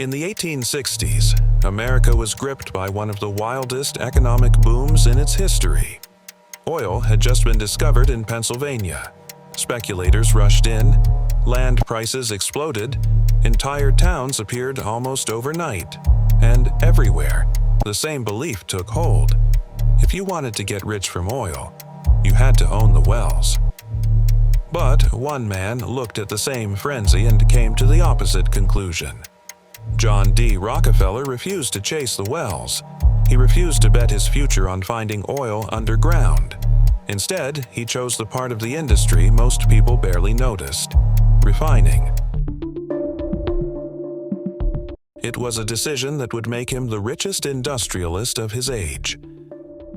In the 1860s, America was gripped by one of the wildest economic booms in its history. Oil had just been discovered in Pennsylvania. Speculators rushed in, land prices exploded, entire towns appeared almost overnight, and everywhere, the same belief took hold. If you wanted to get rich from oil, you had to own the wells. But one man looked at the same frenzy and came to the opposite conclusion. John D. Rockefeller refused to chase the wells. He refused to bet his future on finding oil underground. Instead, he chose the part of the industry most people barely noticed: refining. It was a decision that would make him the richest industrialist of his age.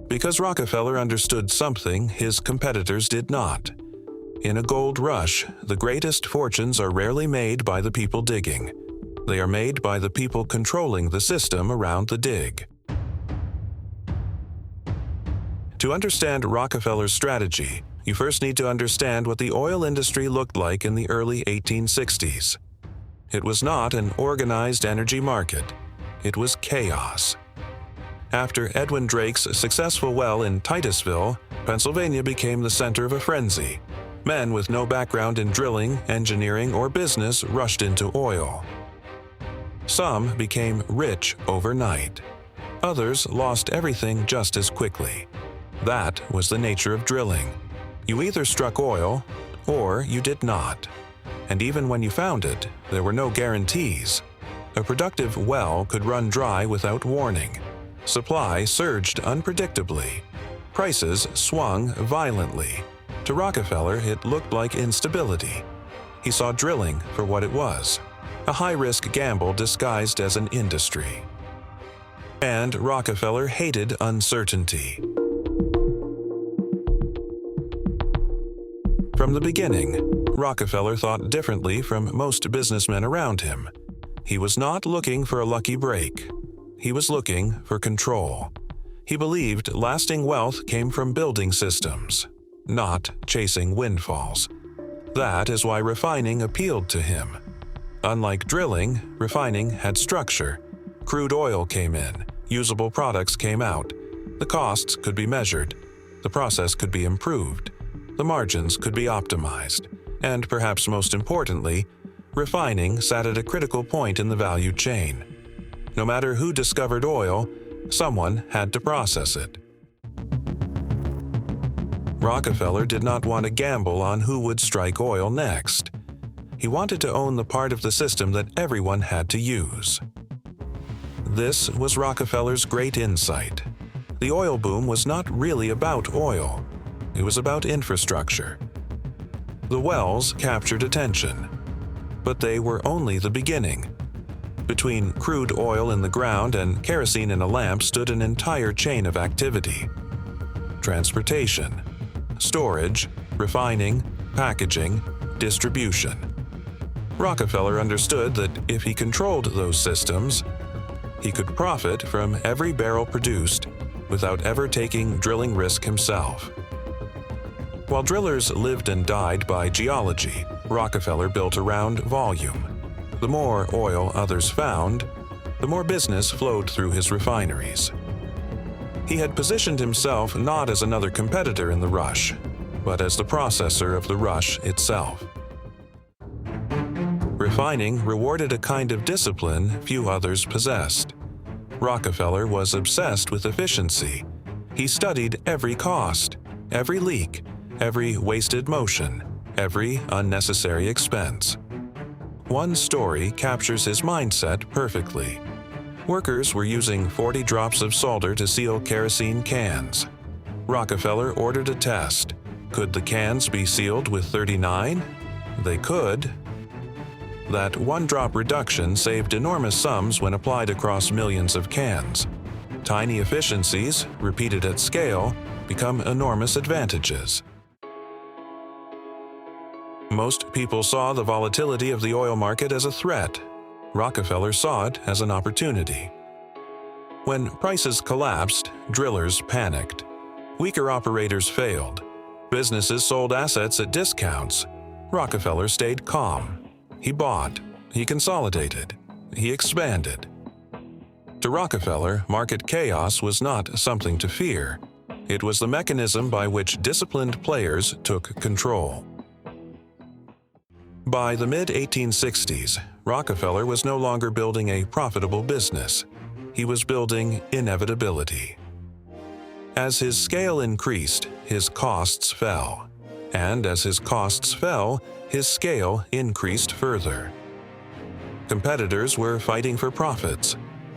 Because Rockefeller understood something his competitors did not. In a gold rush, the greatest fortunes are rarely made by the people digging. They are made by the people controlling the system around the dig. To understand Rockefeller's strategy, you first need to understand what the oil industry looked like in the early 1860s. It was not an organized energy market. It was chaos. After Edwin Drake's successful well in Titusville, Pennsylvania became the center of a frenzy. Men with no background in drilling, engineering, or business rushed into oil. Some became rich overnight. Others lost everything just as quickly. That was the nature of drilling. You either struck oil, or you did not. And even when you found it, there were no guarantees. A productive well could run dry without warning. Supply surged unpredictably. Prices swung violently. To Rockefeller, it looked like instability. He saw drilling for what it was: a high-risk gamble disguised as an industry. And Rockefeller hated uncertainty. From the beginning, Rockefeller thought differently from most businessmen around him. He was not looking for a lucky break. He was looking for control. He believed lasting wealth came from building systems, not chasing windfalls. That is why refining appealed to him. Unlike drilling, refining had structure. Crude oil came in, usable products came out. The costs could be measured. The process could be improved. The margins could be optimized. And perhaps most importantly, refining sat at a critical point in the value chain. No matter who discovered oil, someone had to process it. Rockefeller did not want to gamble on who would strike oil next. He wanted to own the part of the system that everyone had to use. This was Rockefeller's great insight. The oil boom was not really about oil. It was about infrastructure. The wells captured attention, but they were only the beginning. Between crude oil in the ground and kerosene in a lamp stood an entire chain of activity: transportation, storage, refining, packaging, distribution. Rockefeller understood that if he controlled those systems, he could profit from every barrel produced without ever taking drilling risk himself. While drillers lived and died by geology, Rockefeller built around volume. The more oil others found, the more business flowed through his refineries. He had positioned himself not as another competitor in the rush, but as the processor of the rush itself. Refining rewarded a kind of discipline few others possessed. Rockefeller was obsessed with efficiency. He studied every cost, every leak, every wasted motion, every unnecessary expense. One story captures his mindset perfectly. Workers were using 40 drops of solder to seal kerosene cans. Rockefeller ordered a test. Could the cans be sealed with 39? They could. That one-drop reduction saved enormous sums when applied across millions of cans. Tiny efficiencies, repeated at scale, become enormous advantages. Most people saw the volatility of the oil market as a threat. Rockefeller saw it as an opportunity. When prices collapsed, drillers panicked. Weaker operators failed. Businesses sold assets at discounts. Rockefeller stayed calm. He bought. He consolidated. he expanded. To Rockefeller, market chaos was not something to fear. It was the mechanism by which disciplined players took control. By the mid-1860s, Rockefeller was no longer building a profitable business. He was building inevitability. As his scale increased, his costs fell. And as his costs fell, his scale increased further. Competitors were fighting for profits.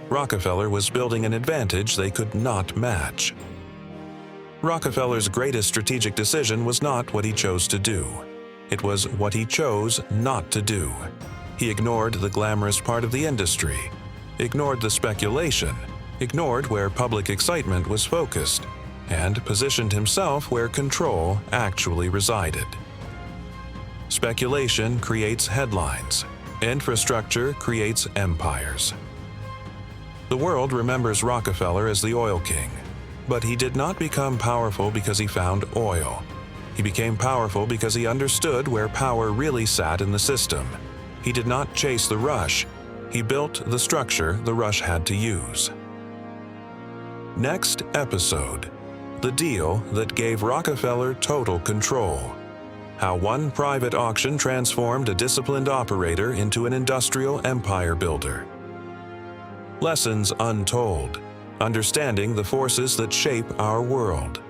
Rockefeller was building an advantage they could not match. Rockefeller's greatest strategic decision was not what he chose to do. It was what he chose not to do. He ignored the glamorous part of the industry, ignored the speculation, ignored where public excitement was focused, and positioned himself where control actually resided. Speculation creates headlines. Infrastructure creates empires. The world remembers Rockefeller as the oil king, but he did not become powerful because he found oil. He became powerful because he understood where power really sat in the system. He did not chase the rush. He built the structure the rush had to use. Next episode: the deal that gave Rockefeller total control. How one private auction transformed a disciplined operator into an industrial empire builder. Lessons Untold: understanding the forces that shape our world.